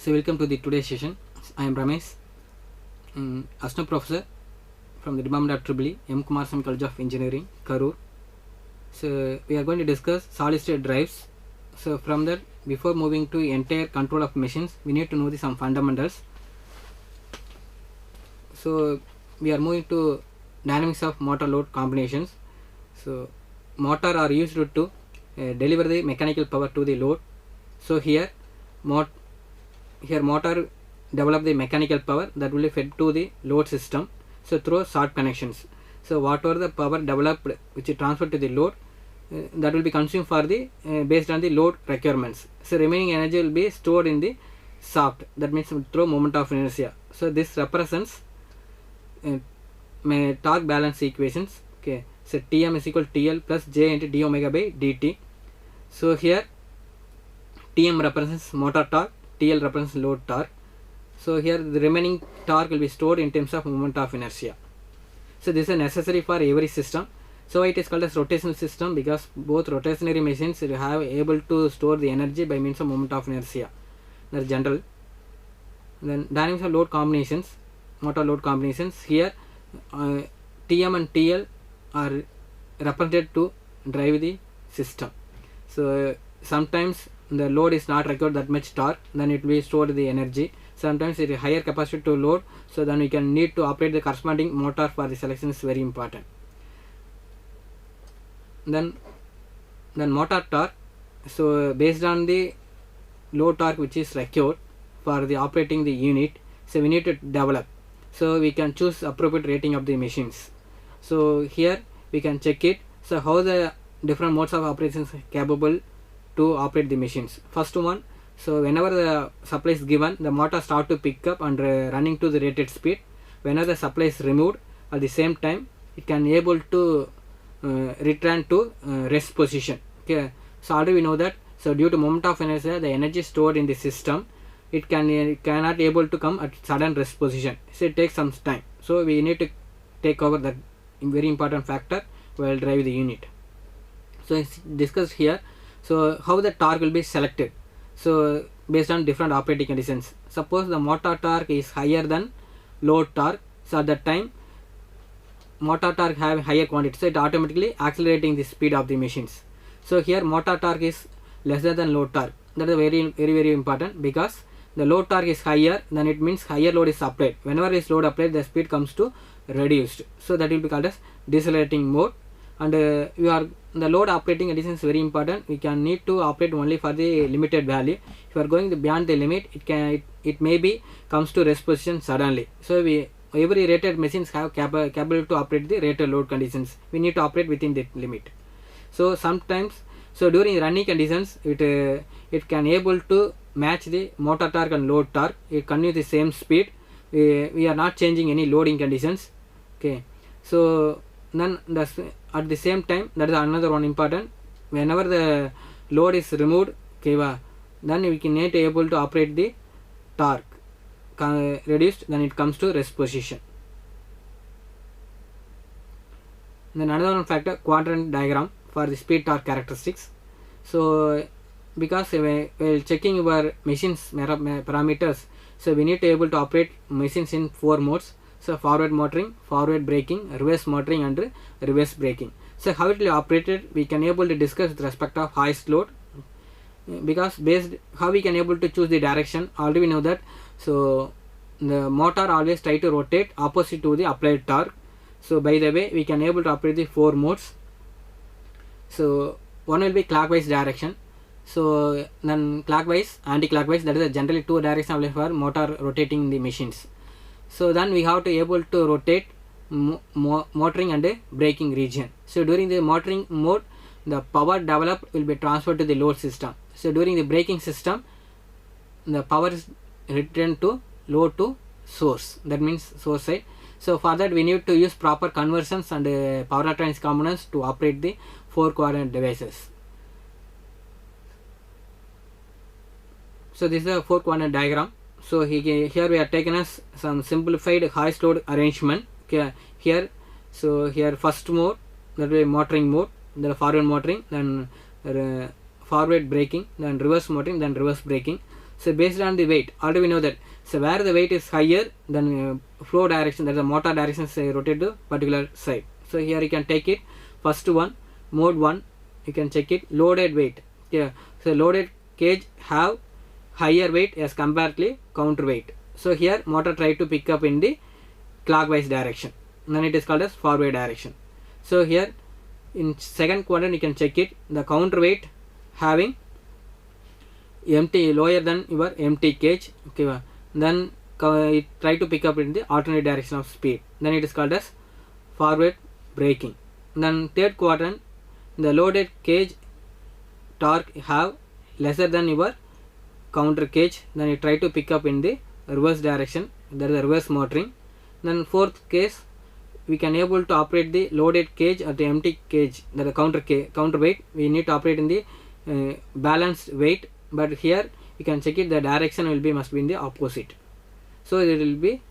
So welcome to the today's session. I am Ramesh, Assistant Professor from the Department of EEE, M. Kumarasamy College of Engineering, Karur. So we are going to discuss solid state drives. So from that, before moving to entire control of machines, we need to know some fundamentals. So we are moving to dynamics of motor load combinations. So motor are used to deliver the mechanical power to the load. So here motor develop the mechanical power that will be fed to the load system, so through short connections. So whatever the power developed which is transferred to the load, that will be consumed for the based on the load requirements. So remaining energy will be stored in the shaft, that means through moment of inertia. So this represents torque balance equations. Okay, so Tm is equal to TL plus J into d omega by dt. So here Tm represents motor torque, TL represents load torque. So here the remaining torque will be stored in terms of moment of inertia. So this is necessary for every system. So it is called as rotational system because both rotationary machines have able to store the energy by means of moment of inertia. That's general. Then dynamics of load combinations, motor load combinations. Here Tm and TL are represented to drive the system. So sometimes the load is not required that much torque, then it will be stored the energy. Sometimes it is higher capacity to load, so then we can need to operate the corresponding motor for the selection is very important. Then motor torque. So based on the load torque which is required for the operating the unit, so we need to develop. So we can choose appropriate rating of the machines. So here we can check it. So how the different modes of operations are capable to operate the machines. First one, so whenever the supply is given, the motor start to pick up and running to the rated speed. Whenever the supply is removed, at the same time it can able to return to rest position. Okay, so already we know that. So due to moment of inertia, the energy stored in the system, it cannot able to come at sudden rest position. So it takes some time. So we need to take over that very important factor while drive the unit. So it's discussed here. So how the torque will be selected? So based on different operating conditions. Suppose the motor torque is higher than load torque. So at that time motor torque have higher quantity, so it automatically accelerating the speed of the machines. So here motor torque is lesser than load torque. That is very important because the load torque is higher, then it means higher load is applied. Whenever is load applied, the speed comes to reduced. So that will be called as decelerating mode. And the load operating condition is very important. We can need to operate only for the limited value. If you are going beyond the limit, it may be comes to rest position suddenly. So every rated machines have capable to operate the rated load conditions. We need to operate within that limit. So sometimes, so during running conditions, it can able to match the motor torque and load torque. It continues the same speed. We are not changing any loading conditions. Okay, so then at the same time, that is another one important. Whenever the load is removed, okay, then we can not able to operate the torque reduced, then it comes to rest position. Then another one factor, quadrant diagram for the speed torque characteristics. So because while checking your machines parameters, so we need to able to operate machines in 4 modes. So forward motoring, forward braking, reverse motoring and reverse braking. So how it will be operated, we can able to discuss with respect of highest load, because based how we can able to choose the direction. Already we know that. So the motor always try to rotate opposite to the applied torque. So by the way, we can able to operate the 4 modes. So one will be clockwise direction. So then clockwise, anti-clockwise, that is generally 2 directions available for motor rotating the machines. So then we have to able to rotate motoring and braking region. So during the motoring mode, the power developed will be transferred to the load system. So during the braking system, the power is returned to load to source, that means source side. So for that we need to use proper conversions and power electronics components to operate the 4 coordinate devices. So this is a 4 coordinate diagram. So here we are taken as some simplified highest load arrangement. Okay, here first mode, that will be motoring mode, then forward motoring, then forward braking, then reverse motoring, then reverse braking. So based on the weight, already we know that, so where the weight is higher, then flow direction, that is the motor direction, say rotate to particular side. So here you can take it, first one, mode 1, you can check it, loaded weight. Yeah, so loaded cage have higher weight as comparatively counterweight. So here motor try to pick up in the clockwise direction, and then it is called as forward direction. So here in second quadrant you can check it, the counterweight having empty, lower than your empty cage, okay, then it try to pick up in the alternate direction of speed, then it is called as forward braking. Then third quadrant, the loaded cage torque have lesser than your counter cage, then it try to pick up in the reverse direction, that is the reverse motoring. Then fourth case, we can able to operate the loaded cage or the empty cage, that is counterweight, we need to operate in the balanced weight, but here you can check it, the direction will be must be in the opposite, so it will be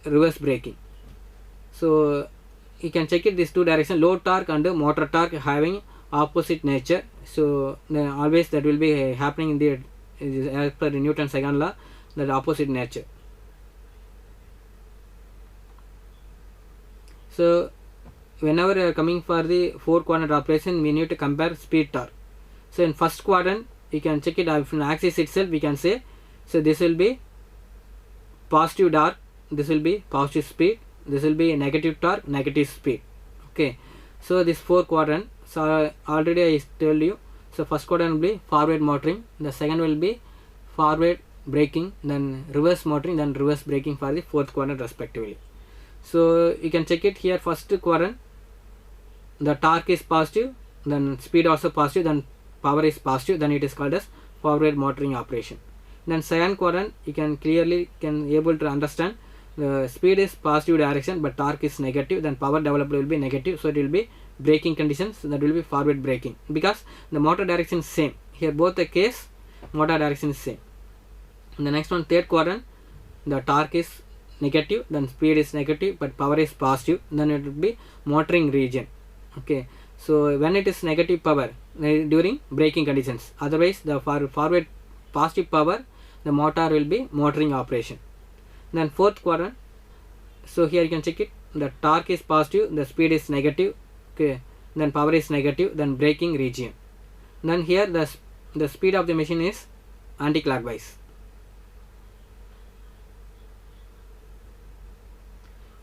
reverse braking. So you can check it, these two direction, low torque and motor torque having opposite nature, so then always that will be happening in the, as per Newton's second law, that opposite nature. So whenever you are coming for the 4 quadrant operation, we need to compare speed torque. So in first quadrant you can check it, from axis itself we can say, so this will be positive torque, this will be positive speed, this will be negative torque, negative speed, okay. So this 4 quadrant, so already I told you, so first quadrant will be forward motoring, the second will be forward braking, then reverse motoring, then reverse braking for the fourth quadrant respectively. So you can check it here, first quadrant the torque is positive, then speed also positive, then power is positive, then it is called as forward motoring operation. Then second quadrant you can clearly able to understand, the speed is positive direction but torque is negative, then power developed will be negative, so it will be braking conditions, so that will be forward braking, because the motor direction is same here, both the case motor direction is same. And the next one, third quadrant, the torque is negative, then speed is negative but power is positive, then it will be motoring region, okay. So when it is negative power during braking conditions, otherwise the forward positive power, the motor will be motoring operation. Then fourth quadrant, so here you can check it, the torque is positive, the speed is negative, okay, then power is negative, then braking region. Then here the speed of the machine is anti-clockwise.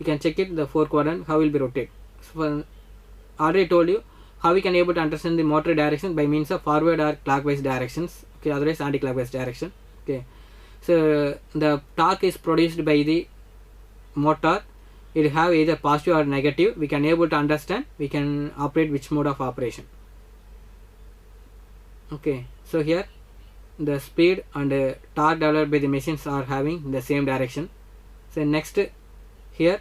You can check it, the 4 quadrant how will be rotate. So already told you how we can able to understand the motor direction by means of forward or clockwise directions, okay, otherwise anti-clockwise direction, okay. So the torque is produced by the motor, it have either positive or negative, we can able to understand, we can operate which mode of operation, okay. So here the speed and torque developed by the machines are having the same direction. So next here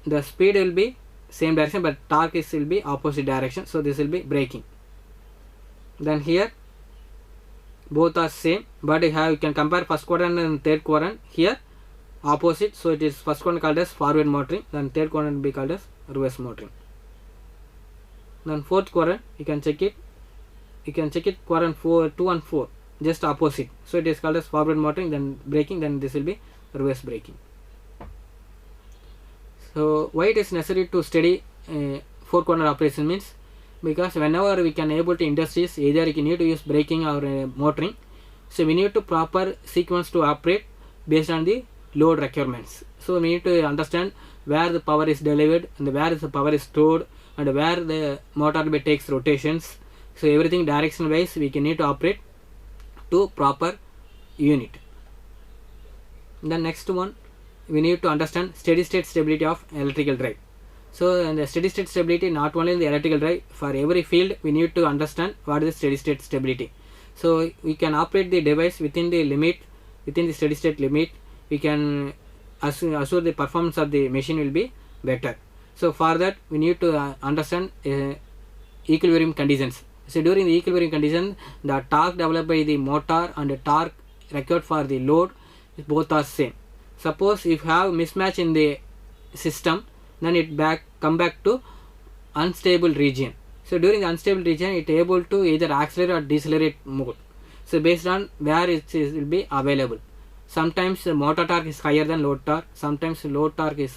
the speed will be same direction but torque will be opposite direction, so this will be braking. Then here both are same, but you can compare first quadrant and third quadrant, here opposite, so it is first quadrant called as forward motoring, then third quadrant will be called as reverse motoring. Then fourth quadrant you can check it, quadrant 2 and 4 just opposite, so it is called as forward motoring, then braking, then this will be reverse braking. So why it is necessary to study 4 quadrant operation means, because whenever we can able to industries, either you need to use braking or motoring, so we need to proper sequence to operate based on the load requirements. So we need to understand where the power is delivered and where the power is stored and where the motor takes rotations, so everything direction wise we can need to operate to proper unit. The next one, we need to understand steady state stability of electrical drive. So in the steady state stability, not only in the electrical drive, for every field we need to understand what is the steady state stability. So we can operate the device within the limit, within the steady state limit, we can assure the performance of the machine will be better. So for that we need to understand equilibrium conditions. So during the equilibrium condition, the torque developed by the motor and the torque required for the load, both are same. Suppose if you have mismatch in the system, then it come back to unstable region. So during the unstable region, it able to either accelerate or decelerate mode. So based on where it will be available. Sometimes the motor torque is higher than load torque, sometimes load torque is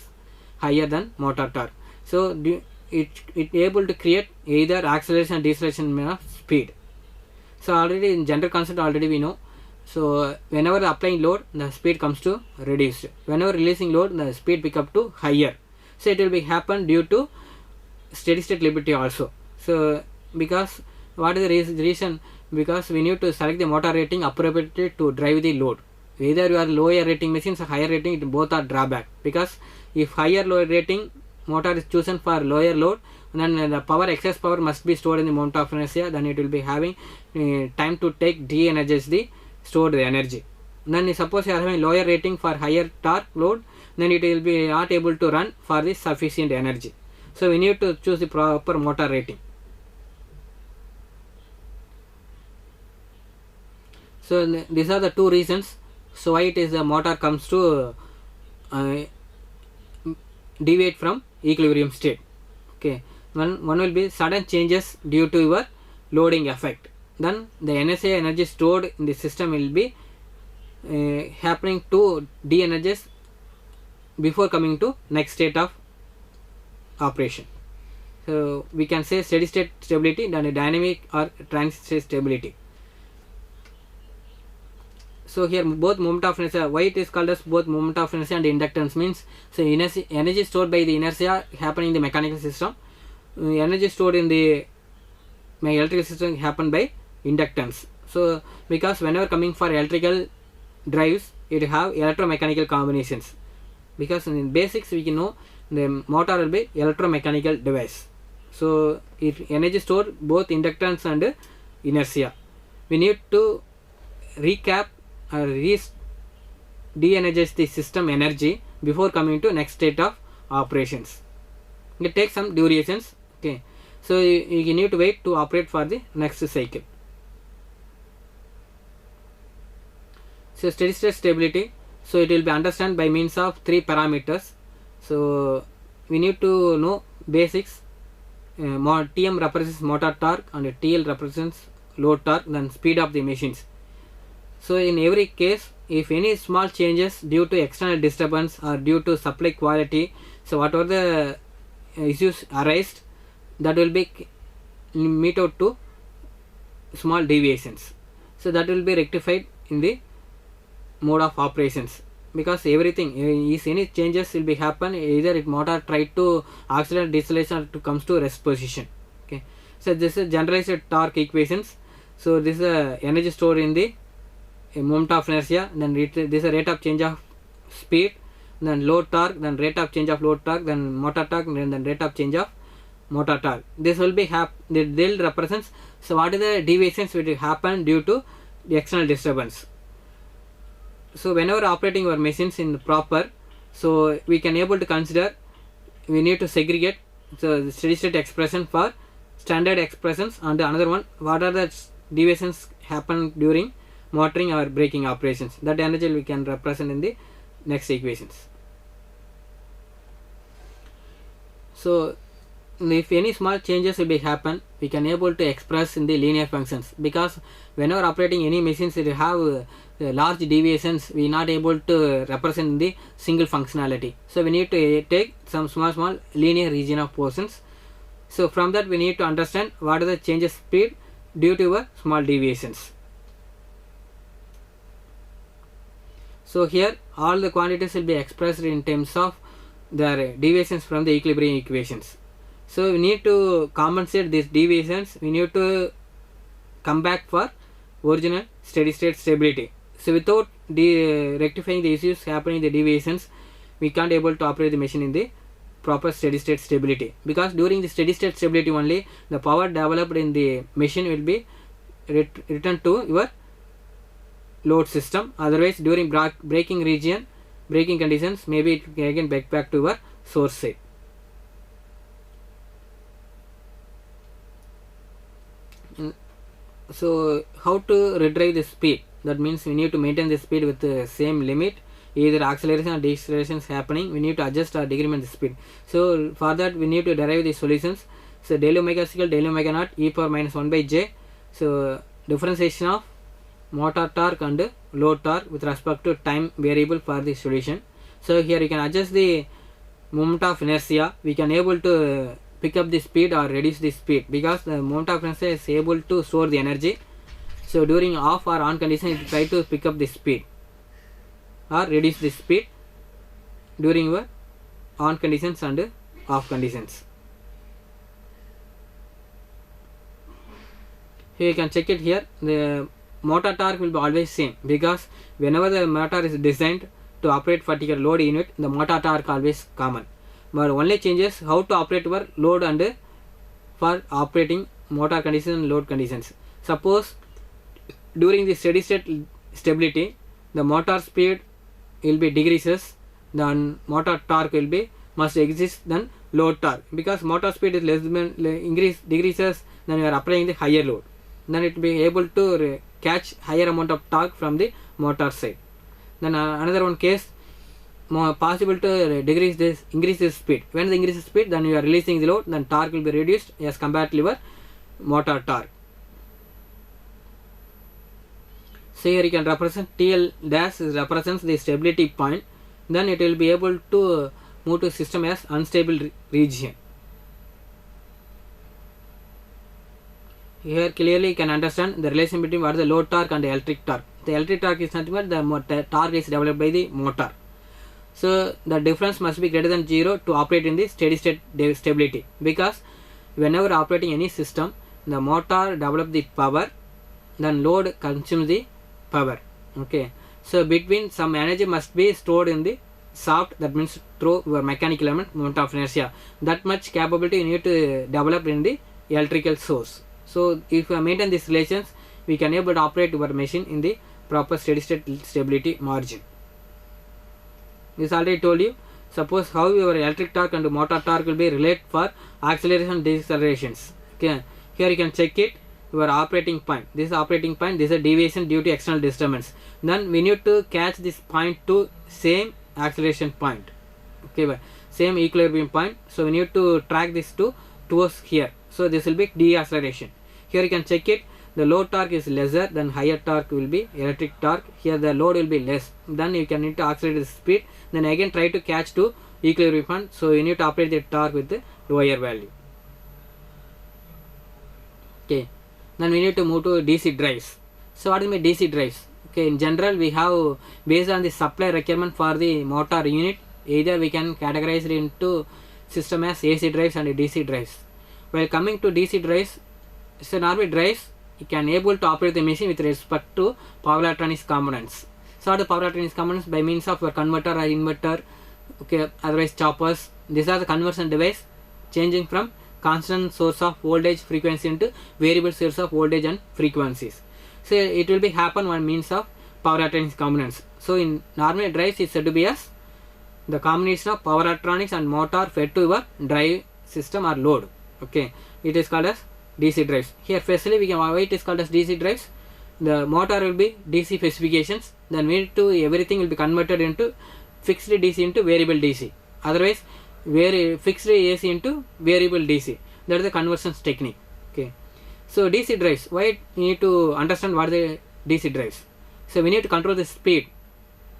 higher than motor torque. So it able to create either acceleration and deceleration of speed. So already in general concept already we know. So whenever applying load, the speed comes to reduced. Whenever releasing load, the speed pick up to higher. So it will be happen due to steady state liberty also. So because what is the reason? Because we need to select the motor rating appropriately to drive the load. Either you are lower rating machines or higher rating, both are drawback. Because if higher load rating motor is chosen for lower load, then the power, excess power must be stored in the moment of inertia, then it will be having time to take de-energize the stored energy. Then suppose you are having lower rating for higher torque load, then it will be not able to run for the sufficient energy. So we need to choose the proper motor rating. So these are the two reasons so why it is the motor comes to deviate from equilibrium state. Okay, one will be sudden changes due to your loading effect. Then the NSA energy stored in the system will be happening to de-energize before coming to next state of operation. So we can say steady state stability, then dynamic or transit state stability. So here both moment of inertia, why it is called as both moment of inertia and inductance means, so inertia, energy stored by the inertia happen in the mechanical system, energy stored in the electrical system happen by inductance. So because whenever coming for electrical drives, it have electromechanical combinations. Because in basics we can know the motor will be electromechanical device. So if energy stored both inductance and inertia, we need to recap or de-energize the system energy before coming to next state of operations. It takes some durations. Okay, so you need to wait to operate for the next cycle. So steady state stability, so it will be understood by means of three parameters. So we need to know basics. Tm represents motor torque and TL represents load torque, then speed of the machines. So in every case, if any small changes due to external disturbance or due to supply quality, so whatever the issues arise, that will be meet out to small deviations. So that will be rectified in the mode of operations. Because everything is any changes will be happen, either it motor try to accelerate, deceleration, or to comes to rest position. Okay, so this is generalized torque equations. So this is energy stored in the moment of inertia, then this is a rate of change of speed, then load torque, then rate of change of load torque, then motor torque, then rate of change of motor torque. This will be they'll represents, so what is the deviations which will happen due to the external disturbance. So whenever operating your machines in proper, so we can able to consider, we need to segregate so the steady state expression for standard expressions, and the another one what are the deviations happen during motoring or braking operations. That energy we can represent in the next equations. So if any small changes will be happen, we can able to express in the linear functions, because whenever operating any machines it have large deviations, we not able to represent in the single functionality. So we need to take some small linear region of portions. So from that we need to understand what are the changes speed due to a small deviations. So here all the quantities will be expressed in terms of their deviations from the equilibrium equations. So we need to compensate these deviations, we need to come back for original steady state stability. So without rectifying the issues happening in the deviations, we can't able to operate the machine in the proper steady state stability, because during the steady state stability only the power developed in the machine will be returned to your load system. Otherwise during braking conditions, maybe it can again back to your source side. So how to redrive the speed? That means we need to maintain the speed with the same limit, either acceleration or deceleration is happening, we need to adjust or decrement the speed. So for that we need to derive the solutions. So del omega is equal del omega naught e power minus 1 by j. So differentiation of motor torque and load torque with respect to time variable for the solution. So here you can adjust the moment of inertia. We can able to pick up the speed or reduce the speed because the moment of inertia is able to store the energy. So during off or on condition, it try to pick up the speed or reduce the speed during your on conditions and off conditions. Here you can check it here. The motor torque will be always same because whenever the motor is designed to operate particular load unit, the motor torque always common. But only changes how to operate your load and for operating motor conditions and load conditions. Suppose during the steady state stability, the motor speed will be decreases, then motor torque will be must exist than load torque because motor speed is less than decreases, then you are applying the higher load, then it will be able to catch higher amount of torque from the motor side. Then another one case, possible to increase this speed. When the increase speed, then you are releasing the load, then torque will be reduced as compared to your motor torque. So here you can represent TL dash represents the stability point, then it will be able to move to system as unstable region. Here clearly you can understand the relation between what is the load torque and the electric torque. The electric torque is nothing but the torque is developed by the motor. So the difference must be greater than 0 to operate in the steady state stability, because whenever operating any system, the motor develop the power, then load consumes the power. Okay, so between some energy must be stored in the shaft, that means through your mechanical element, moment of inertia. That much capability you need to develop in the electrical source. So if you maintain these relations, we can able to operate your machine in the proper steady state stability margin. This already told you. Suppose how your electric torque and motor torque will be related for acceleration and decelerations. Okay, here you can check it. Your operating point. This operating point. This is a deviation due to external disturbance. Then we need to catch this point to same acceleration point. Okay, same equilibrium point. So we need to track this towards here. So this will be deceleration. Here you can check it. The load torque is lesser, then higher torque will be electric torque. Here the load will be less, then you can need to accelerate the speed, then again try to catch to equilibrium point. So you need to operate the torque with the lower value. Okay, then we need to move to DC drives. So what is my DC drives? Okay, in general we have, based on the supply requirement for the motor unit, either we can categorize it into system as AC drives and DC drives. While coming to DC drives, so normally drives, you can able to operate the machine with respect to power electronics components. So the power electronics components by means of your converter or inverter, okay, otherwise choppers. These are the conversion device changing from constant source of voltage frequency into variable source of voltage and frequencies. So it will be happen by means of power electronics components. So in normal drives is said to be as the combination of power electronics and motor fed to your drive system or load. Okay, it is called as DC drives. Here firstly we can, why it is called as DC drives. The motor will be DC specifications, then we need to, everything will be converted into fixed DC into variable DC, otherwise fixed AC into variable DC. That is the conversions technique. Okay, so DC drives, why we need to understand what the DC drives. So we need to control the speed.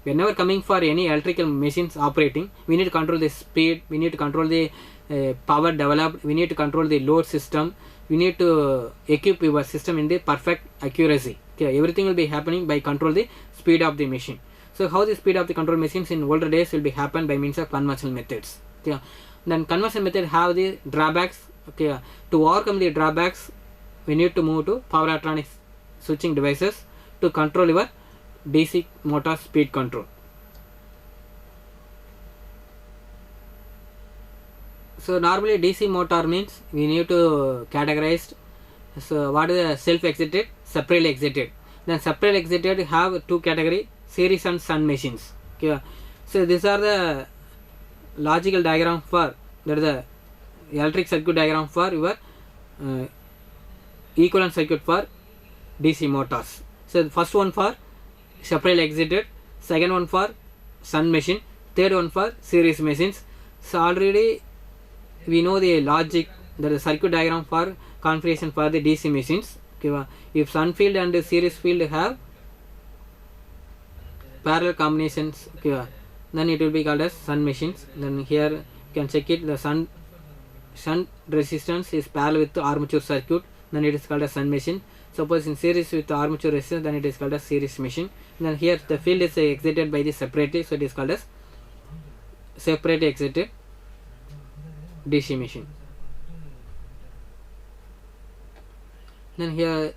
Whenever coming for any electrical machines operating, we need to control the speed, we need to control the power developed, we need to control the load system, we need to equip your system in the perfect accuracy. Okay, everything will be happening by control the speed of the machine. So how the speed of the control machines in older days will be happen by means of conventional methods. Okay, then conventional method have the drawbacks. Okay, to overcome the drawbacks, we need to move to power electronics switching devices to control your DC motor speed control. So normally DC motor means we need to categorize. So what is the self-exited, separately exited. Then separately exited have two category, series and shunt machines. Okay, so these are the logical diagram for, that is the electric circuit diagram for your equivalent circuit for DC motors. So the first one for separately exited, second one for shunt machine, third one for series machines. So already we know the logic, that is circuit diagram for configuration for the DC machines. Okay, if shunt field and series field have parallel combinations, okay, then it will be called as shunt machines. Then here you can check it, the shunt resistance is parallel with the armature circuit, then it is called as shunt machine. Suppose in series with the armature resistance, then it is called as series machine. Then here the field is excited by the separately, so it is called as separately excited DC machine. Then here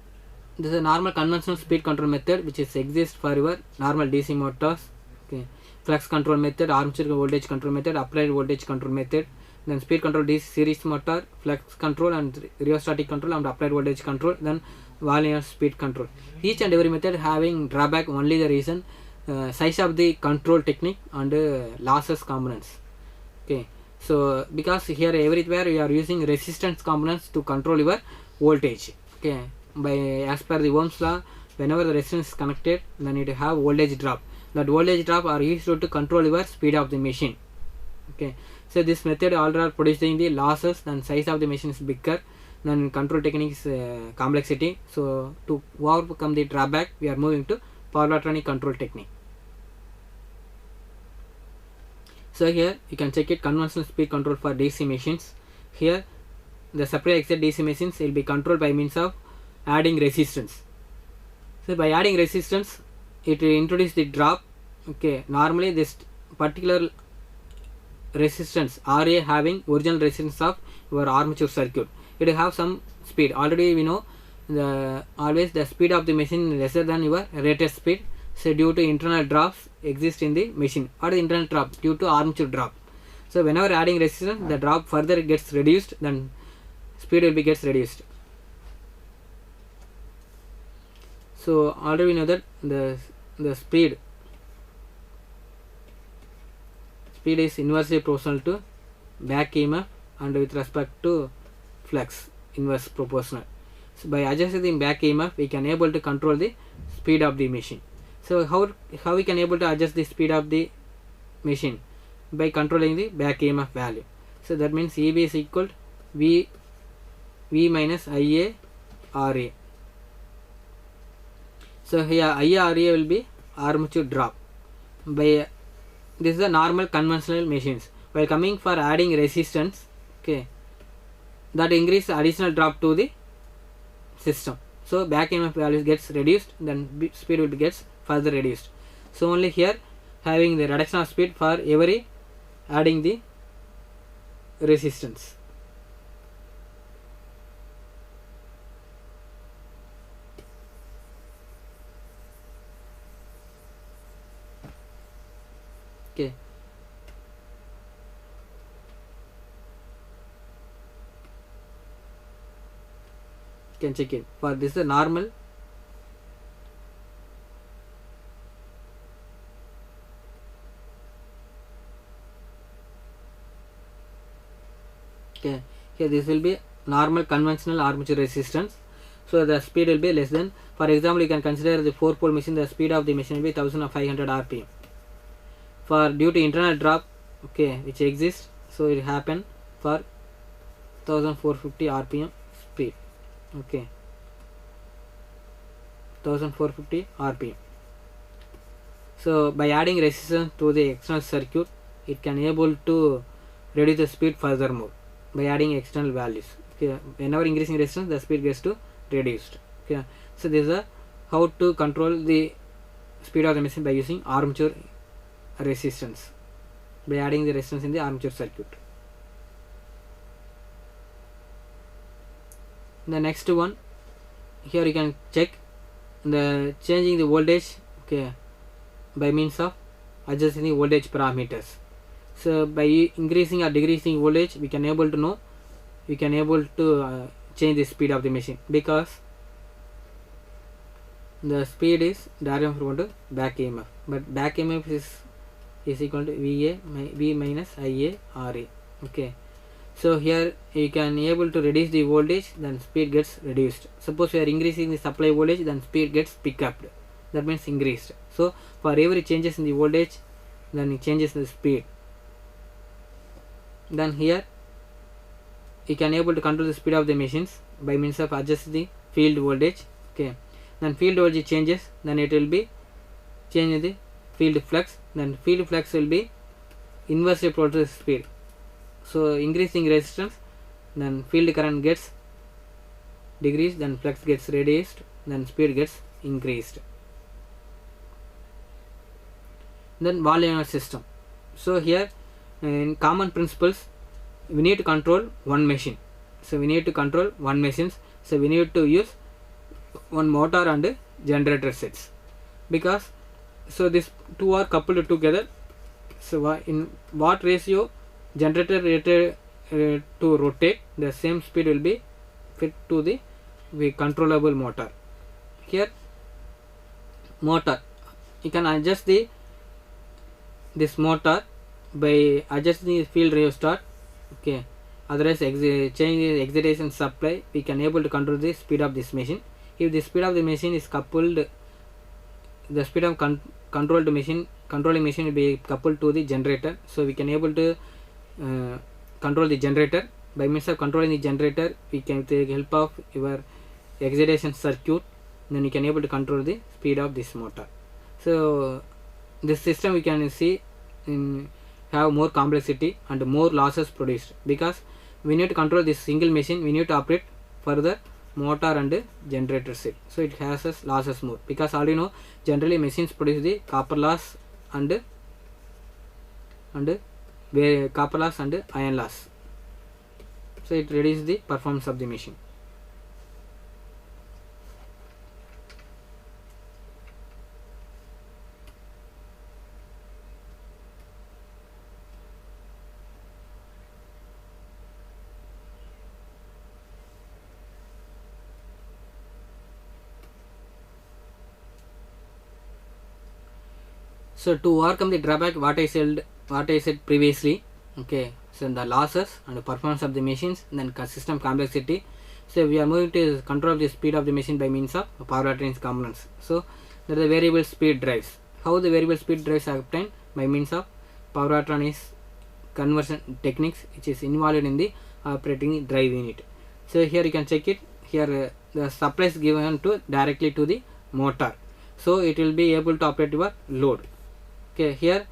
this is a normal conventional speed control method which is exists for your normal DC motors. Okay, flux control method, armature voltage control method, applied voltage control method. Then speed control DC series motor, flux control and rheostatic control and applied voltage control. Then linear speed control. Each and every method having drawback, only the reason size of the control technique and losses components. Okay, so because here everywhere we are using resistance components to control your voltage. Okay, by as per the Ohm's law, whenever the resistance is connected, then it have voltage drop. That voltage drop are used to control your speed of the machine. Okay, so this method all are producing the losses, then size of the machine is bigger, then control techniques complexity. So to overcome the drawback, we are moving to power electronic control technique. So here you can check it, conventional speed control for DC machines. Here the separate excited DC machines will be controlled by means of adding resistance. So by adding resistance, it will introduce the drop. Okay, normally this particular resistance RA having original resistance of your armature circuit, it will have some speed. Already we know always the speed of the machine is lesser than your rated speed. So due to internal drops exist in the machine, or the internal drop due to armature drop. So whenever adding resistance, the drop further gets reduced, then speed will be gets reduced. So already we know that the speed is inversely proportional to back EMF and with respect to flux inverse proportional. So by adjusting the back EMF, we can able to control the speed of the machine. So how we can able to adjust the speed of the machine? By controlling the back EMF value. So that means EB is equal to V minus IA RA. So here IA RA will be armature drop. By this is the normal conventional machines. While coming for adding resistance, okay, that increase additional drop to the system. So back EMF value gets reduced, then speed will be gets further reduced. So only here having the reduction of speed for every adding the resistance. Okay. You can check it. For this is normal. Okay, here this will be normal conventional armature resistance. So the speed will be less than, for example, you can consider the 4-pole machine, the speed of the machine will be 1500 rpm. For due to internal drop, okay, which exists, so it happen for 1450 rpm speed. Okay, 1450 rpm. So by adding resistance to the external circuit, it can able to reduce the speed furthermore by adding external values. Okay, whenever increasing resistance, the speed gets to reduced. Okay, so this is how to control the speed of the machine by using armature resistance, by adding the resistance in the armature circuit. The next one, here you can check the changing the voltage, okay, by means of adjusting the voltage parameters. So by increasing or decreasing voltage, we can able to know, we can able to change the speed of the machine, because the speed is diagram from to back EMF, but back EMF is equal to V minus IA RA. Okay, so here you can able to reduce the voltage, then speed gets reduced. Suppose we are increasing the supply voltage, then speed gets picked up, that means increased. So for every changes in the voltage, then it changes the speed. Then here you can able to control the speed of the machines by means of adjusting the field voltage. Okay, then field voltage changes, then it will be changing the field flux, then field flux will be inversely proportional to speed. So increasing resistance, then field current gets decreased, then flux gets reduced, then speed gets increased. Then wall unit system. So here in common principles we need to control one machine. So we need to control one machines. So we need to use one motor and generator sets, because so these two are coupled together. So in what ratio generator rated to rotate, the same speed will be fit to the controllable motor. Here motor, you can adjust this motor by adjusting the field rheostat. Okay, otherwise change the excitation supply, we can able to control the speed of this machine. If the speed of the machine is coupled, the speed of controlling machine will be coupled to the generator, so we can able to control the generator. By means of controlling the generator, we can take help of your excitation circuit, then we can able to control the speed of this motor. So this system we can see have more complexity and more losses produced, because we need to control this single machine, we need to operate further motor and generator set, so it has losses more, because already know generally machines produce the copper loss and copper loss and iron loss, so it reduces the performance of the machine. So to overcome the drawback what I said previously, okay, so the losses and the performance of the machines, then system complexity. So we are moving to control the speed of the machine by means of power electronics components. So there are the variable speed drives. How the variable speed drives are obtained? By means of power electronics conversion techniques, which is involved in the operating drive unit. So here you can check it. Here the supply is given to directly to the motor, so it will be able to operate your load. Okay, here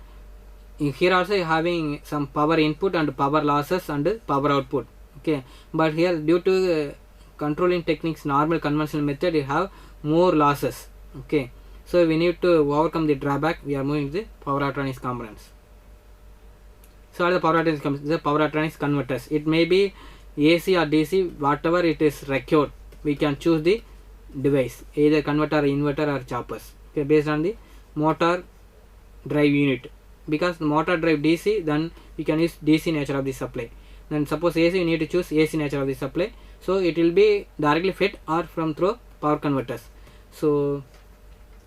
also you having some power input and power losses and power output. Okay, but here due to controlling techniques, normal conventional method, you have more losses. Okay, so we need to overcome the drawback. We are moving to the power electronics components. So are the power electronics converters. It may be AC or DC, whatever it is required, we can choose the device, either converter, inverter or choppers. Okay, based on the motor drive unit, because the motor drive DC, then we can use DC nature of the supply. Then suppose AC, you need to choose AC nature of the supply, so it will be directly fed or from through power converters. So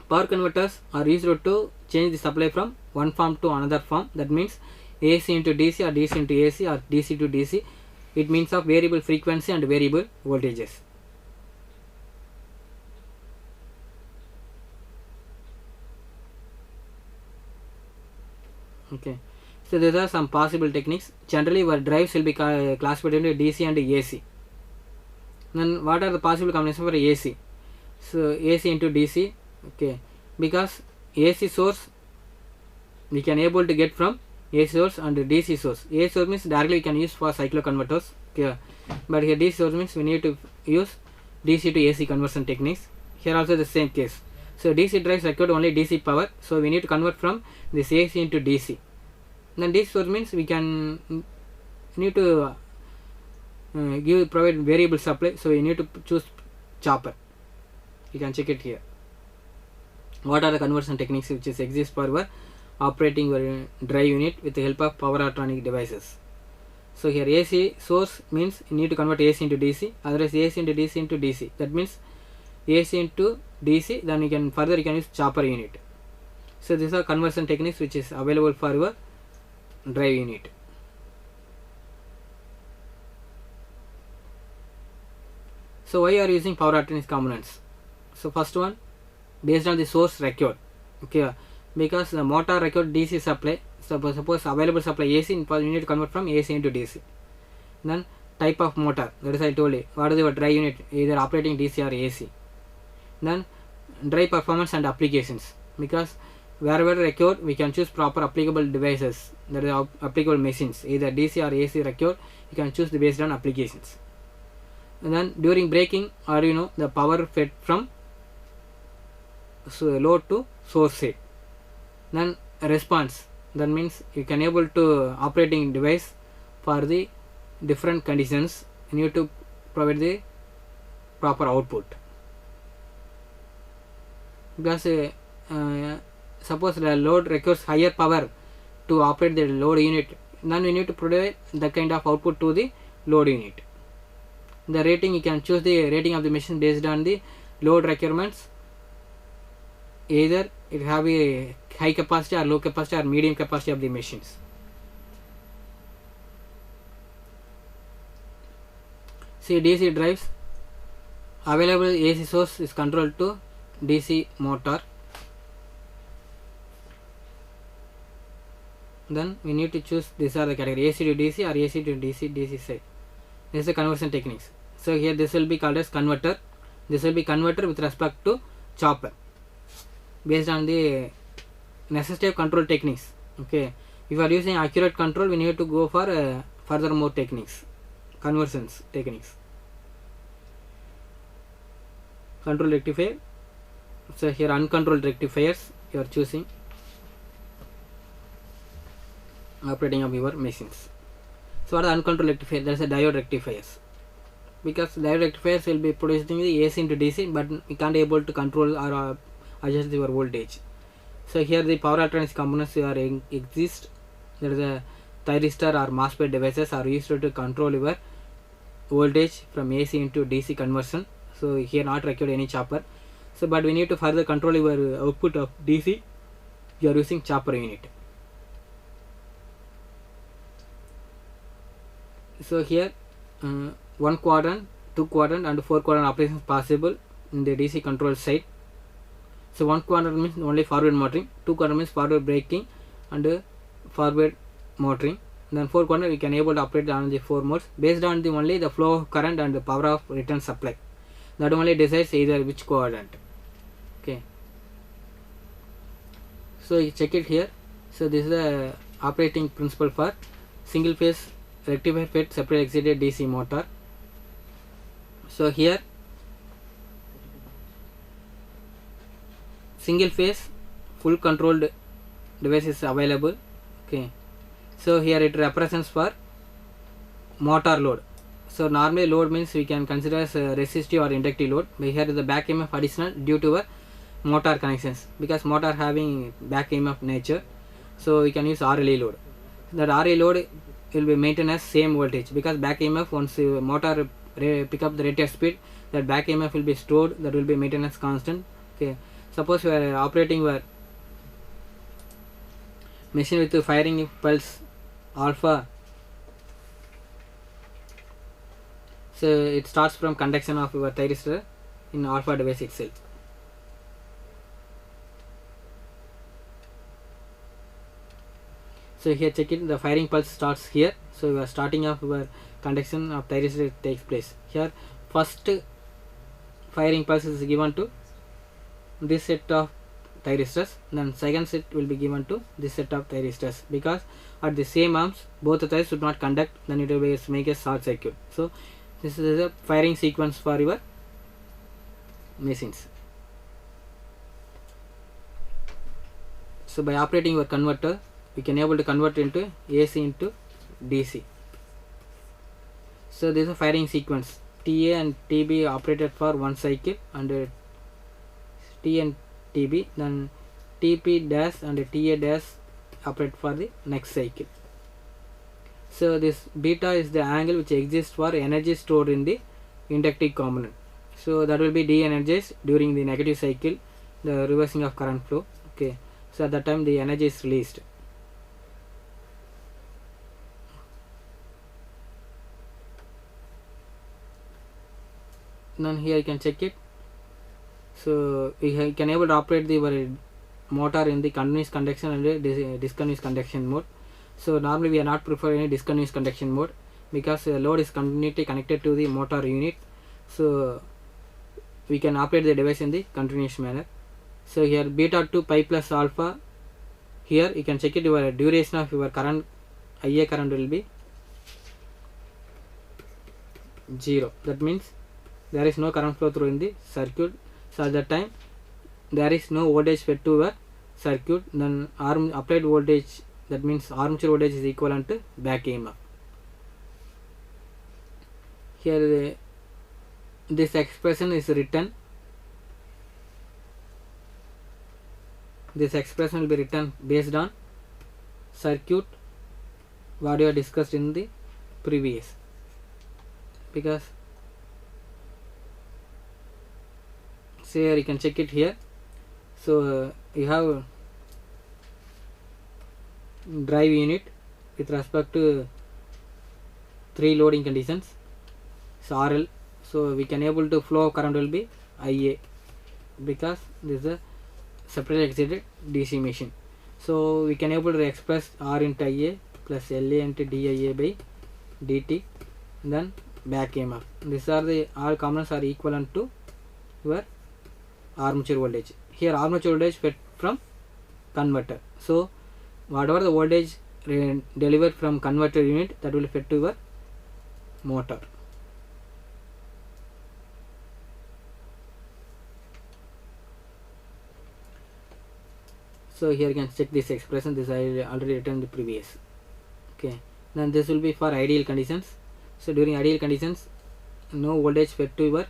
power converters are used to change the supply from one form to another form. That means AC into DC or DC into AC or DC to DC. It means of variable frequency and variable voltages. Okay, so these are some possible techniques. Generally our drives will be classified into DC and AC. Then what are the possible combinations for AC? So AC into DC. Okay, because AC source we can able to get from AC source and DC source. AC source means directly we can use for cycloconverters. Okay, but here DC source means we need to use DC to AC conversion techniques. Here also the same case. So DC drives require only DC power, so we need to convert from this AC into DC. Then DC source means we need to provide variable supply, so we need to choose chopper. You can check it here. What are the conversion techniques which exist for our operating your drive unit with the help of power electronic devices? So here AC source means you need to convert AC into DC, otherwise AC into DC into DC. That means AC into DC, then you can use chopper unit. So these are conversion techniques which is available for your drive unit. So why are you using power electronics components? So first one, based on the source required. Okay, because the motor required DC supply. Suppose available supply AC, you need to convert from AC into DC. Then type of motor, that is I told you. What is your drive unit, either operating DC or AC. Then drive performance and applications, because wherever required, we can choose proper applicable devices, that is applicable machines, either DC or AC required. You can choose based on applications. And then during braking, or the power fed from load to source side. Then response, that means you can able to operating device for the different conditions. You need to provide the proper output, because suppose the load requires higher power to operate the load unit, then we need to provide the kind of output to the load unit. The rating, you can choose the rating of the machine based on the load requirements, either it have a high capacity or low capacity or medium capacity of the machines. See, DC drives, available AC source is controlled to DC motor. Then we need to choose, these are the category, AC to DC or AC to DC, DC side. This is the conversion techniques. So here this will be called as converter. This will be converter with respect to chopper, based on the necessity of control techniques. Okay, if you are using accurate control, we need to go for further more techniques, conversions techniques. Control rectifier. So here uncontrolled rectifiers you are choosing, operating of your machines. So what are uncontrolled rectifier? There is a diode rectifiers, because diode rectifiers will be producing the AC into DC, but we can't able to control or adjust your voltage. So here the power electronics components are exist. There is a thyristor or MOSFET devices are used to control your voltage from AC into DC conversion. So here not required any chopper. So but we need to further control your output of DC. You are using chopper unit. So here 1 quadrant, 2 quadrant and 4 quadrant operations possible in the DC control side. So 1 quadrant means only forward motoring, 2 quadrant means forward braking and forward motoring. Then 4 quadrant we can able to operate on the 4 modes based on the only the flow of current and the power of return supply. That only decides either which quadrant. Okay. So you check it here. So this is the operating principle for single phase rectifier fed separate excited DC motor. So here single phase full controlled device is available. Okay. So here it represents for motor load. So normally load means we can consider as a resistive or inductive load, but here is the back EMF additional due to a motor connections, because motor having back EMF nature, so we can use RLE load. That RLE load will be maintained as same voltage, because back EMF once the motor pick up the rated speed, that back EMF will be stored, that will be maintained as constant. Okay, suppose you are operating your machine with the firing pulse alpha. So it starts from conduction of your thyristor in alpha device itself. So here check it, the firing pulse starts here. So we are starting off your conduction of thyristor takes place. Here first firing pulse is given to this set of thyristors, then second set will be given to this set of thyristors, because at the same arms both the thyristors should not conduct, then it will be make a short circuit. So this is a firing sequence for your machines. So by operating your converter, we can able to convert into AC into DC. So this is a firing sequence. TA and TB operated for one cycle, and T and TB, then TP dash and TA dash operate for the next cycle. So this beta is the angle which exists for energy stored in the inductive component. So that will be de-energized during the negative cycle, the reversing of current flow. Okay, so at that time the energy is released. Then here you can check it. So we can able to operate the motor in the continuous conduction and discontinuous conduction mode. So normally we are not preferring discontinuous conduction mode, because load is continuously connected to the motor unit. So we can operate the device in the continuous manner. So here beta to pi plus alpha here you can check it, your duration of your current IA current will be 0. That means there is no current flow through in the circuit. So at that time there is no voltage fed to your circuit, then applied voltage, that means armature voltage, is equivalent to back EMF. Here this expression is written, this expression will be written based on circuit what you have discussed in the previous, because say here you can check it here. So you have drive unit with respect to 3 loading conditions, so RL, so we can able to flow current will be IA, because this is a separately excited DC machine. So we can able to express R into IA plus LA into DIA by DT, then back EMF. These are the all components are equivalent to your armature voltage. Here armature voltage fed from converter. So whatever the voltage delivered from converter unit, that will fed to your motor. So here you can check this expression, this I already written the previous. Okay, then this will be for ideal conditions. So during ideal conditions, no voltage fed to your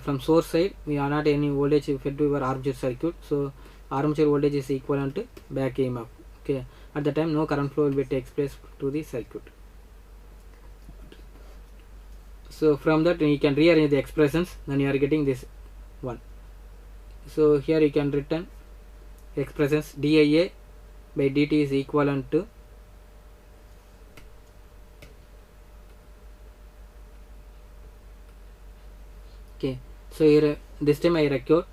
from source side, we are not any voltage fed to your armature circuit, so armature voltage is equivalent to back EMF. Okay, at the time no current flow will be takes place to the circuit. So from that you can rearrange the expressions, then you are getting this one. So here you can written expressions, DIA by DT is equivalent to okay. So here this time I record,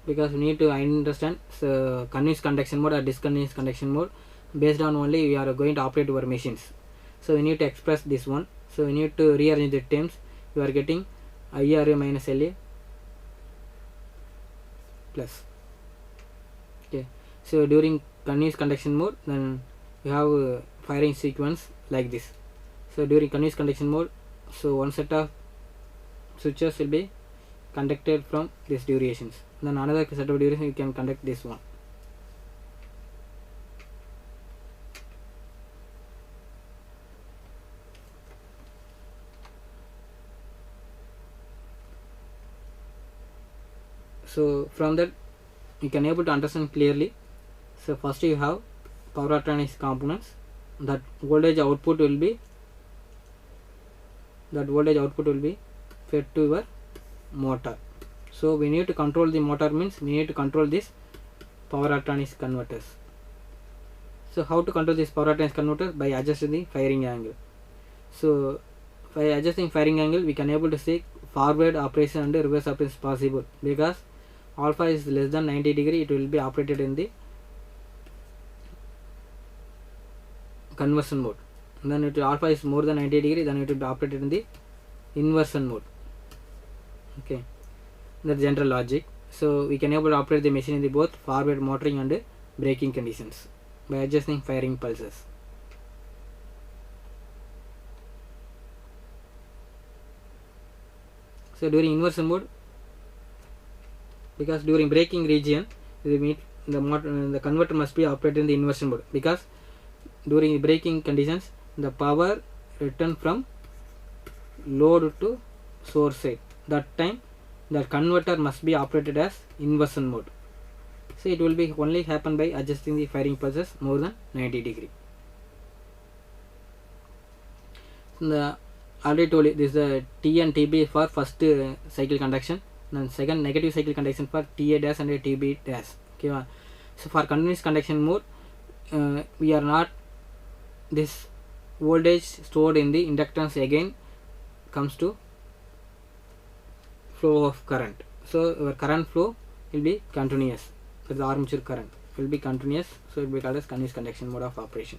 because we need to understand so continuous conduction mode or discontinuous conduction mode. Based on only we are going to operate our machines, so we need to express this one. So we need to rearrange the terms. You are getting IRA minus LA plus. Okay, so during continuous conduction mode, then you have a firing sequence like this. So during continuous conduction mode, so one set of switches will be conducted from these durations, then another set of duration you can conduct this one. So from that you can able to understand clearly. So first you have power electronics components, that voltage output will be fed to your motor. So we need to control the motor, means we need to control this power electronics converters. So how to control this power electronics converter? By adjusting the firing angle. So by adjusting firing angle, we can able to see forward operation and reverse operation is possible, because alpha is less than 90 degree, it will be operated in the conversion mode, and then it alpha is more than 90 degree, then it will be operated in the inversion mode. Okay, the general logic. So we can able to operate the machine in the both forward motoring and braking conditions by adjusting firing pulses. So during inversion mode, because during braking region, the converter must be operated in the inversion mode, because during braking conditions the power returned from load to source side, that time the converter must be operated as inversion mode. So it will be only happen by adjusting the firing pulses more than 90 degree. The already told you, this is the T and TB for first cycle conduction, then second negative cycle conduction for TA dash and TB dash. Okay, so for continuous conduction mode, we are not, this voltage stored in the inductance again comes to flow of current. So your current flow will be continuous, so the armature current will be continuous, so it will be called as continuous conduction mode of operation.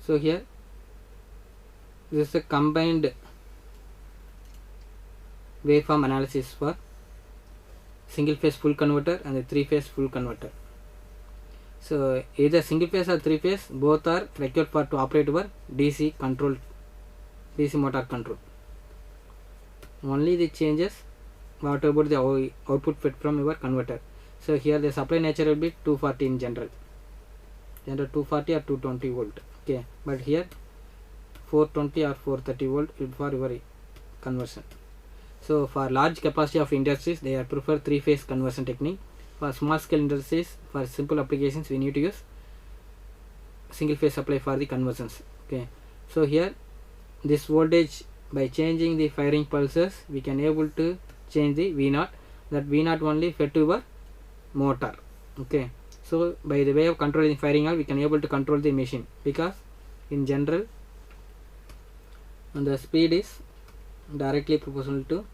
So here This is a combined waveform analysis for single phase full converter and the 3-phase full converter. So either single phase or 3-phase, both are required for to operate our DC motor control. Only the changes what about the output fed from your converter. So here the supply nature will be 240 in general 240 or 220 volt. Okay, but here 420 or 430 volt for your conversion. So for large capacity of industries, they are prefer 3-phase conversion technique. For small scale industries, for simple applications, we need to use single phase supply for the conversions. Okay, so here this voltage, by changing the firing pulses, we can able to change the V0. That V0 only fed to your motor. Okay, so by the way of controlling firing angle, we can able to control the machine, because in general the speed is directly proportional to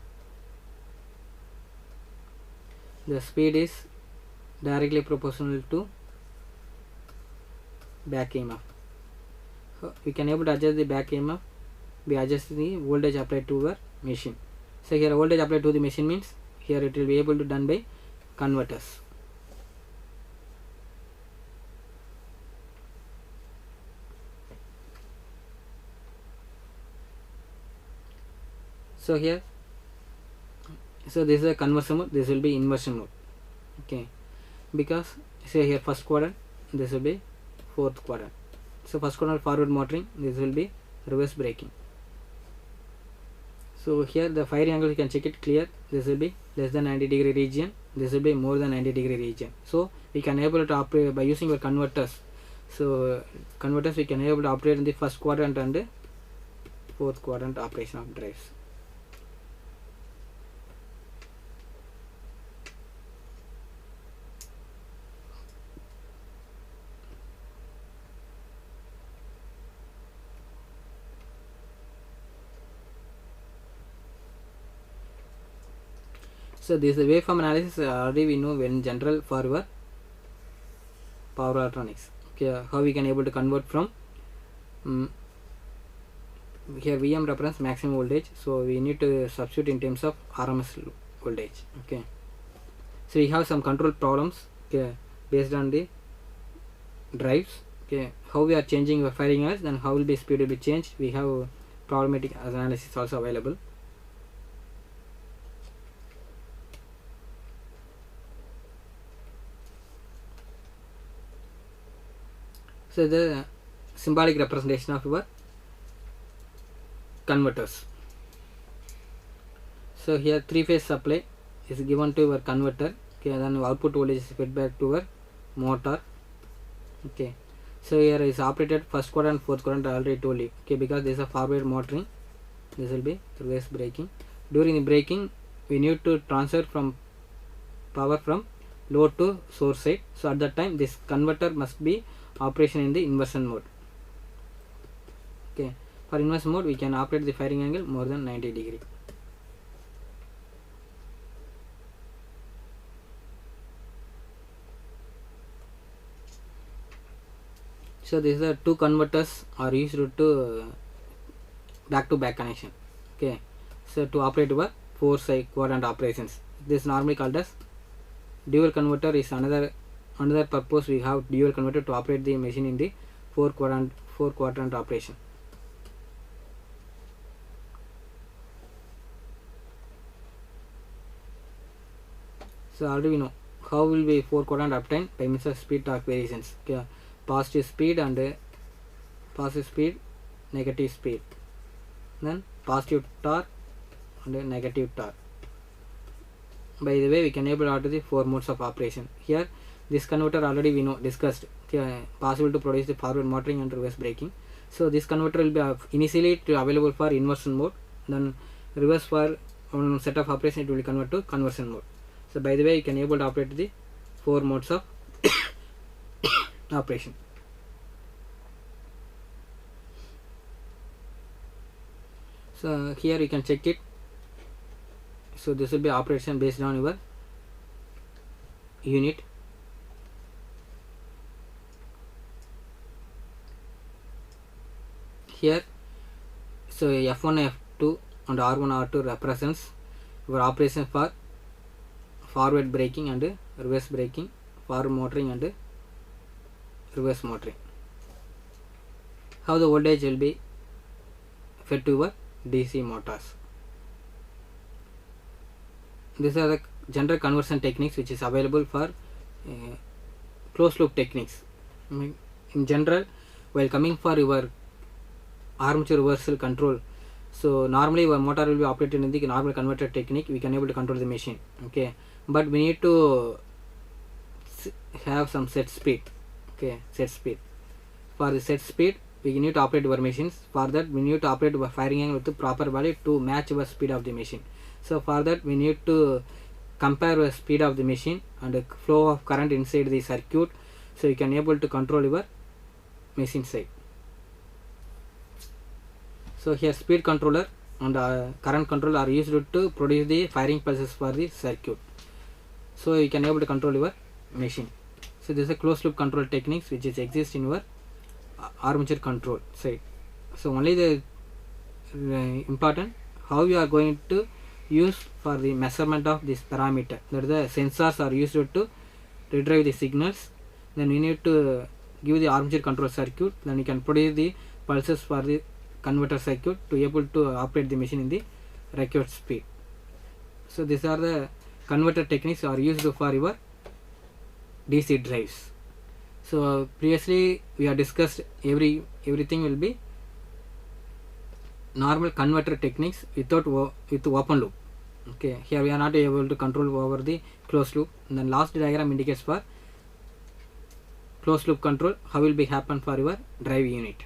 back EMF. So we can able to adjust the back EMF by adjusting the voltage applied to our machine. So here voltage applied to the machine means here it will be able to done by converters. So here, so this is a conversion mode, this will be inversion mode. Okay, because say here first quadrant, this will be fourth quadrant. So first quadrant forward motoring, this will be reverse braking. So here the firing angle you can check it clear, this will be less than 90 degree region, this will be more than 90 degree region. So we can able to operate by using our converters. So converters we can able to operate in the first quadrant and fourth quadrant operation of drives. So this is the waveform analysis already we know in general for our power electronics. Okay, how we can able to convert from here VM reference maximum voltage, so we need to substitute in terms of RMS voltage. Okay, so we have some control problems, okay, based on the drives. Okay, how we are changing the firing as, then how will be speed will be changed. We have problematic analysis also available. So the symbolic representation of your converters. So here 3-phase supply is given to your converter. Okay, then output voltage is fed back to your motor. Okay, so here is operated first quadrant, fourth quadrant. I already told you. Okay, because this is a forward motoring, this will be reverse braking. During the braking, we need to transfer from power from load to source side. So at that time, this converter must be operation in the inversion mode. Okay, for inversion mode we can operate the firing angle more than 90 degree. So these are two converters are used to back connection. Okay, so to operate our 4-side quadrant operations, this is normally called as dual converter. Is another purpose. We have dual converter to operate the machine in the 4 quadrant operation. So already we know how will be 4 quadrant obtained by means of speed torque variations. Okay, positive speed and negative speed, then positive torque and negative torque. By the way, we can able to order the 4 modes of operation. Here this converter already we know discussed. Okay, possible to produce the forward motoring and reverse braking. So this converter will be initially available for inversion mode, then reverse for one set of operation it will convert to conversion mode. So by the way, you can able to operate the 4 modes of operation. So here you can check it. So this will be operation based on your unit. Here So F1, F2 and R1, R2 represents your operation for forward braking and reverse braking, forward motoring and reverse motoring. How the voltage will be fed to your DC motors. These are the general conversion techniques which is available for closed loop techniques. In general, while coming for your armature reversal control, so normally your motor will be operated in the normal converter technique. We can able to control the machine, okay, but we need to have some set speed, okay, set speed. For the set speed we need to operate our machines. For that we need to operate our firing angle with the proper value to match our speed of the machine. So for that we need to compare the speed of the machine and the flow of current inside the circuit, so you can able to control your machine side. So here speed controller and current control are used to produce the firing pulses for the circuit, so you can able to control your machine. So this is a closed loop control techniques which is exist in your armature control side. So only the important how you are going to use for the measurement of this parameter, that the sensors are used to retrieve the signals. Then we need to give the armature control circuit, then you can produce the pulses for the converter circuit to able to operate the machine in the required speed. So these are the converter techniques are used for your DC drives. So previously we have discussed everything will be normal converter techniques without with open loop. Okay, here we are not able to control over the closed loop. And then last diagram indicates for closed loop control how will be happen for your drive unit.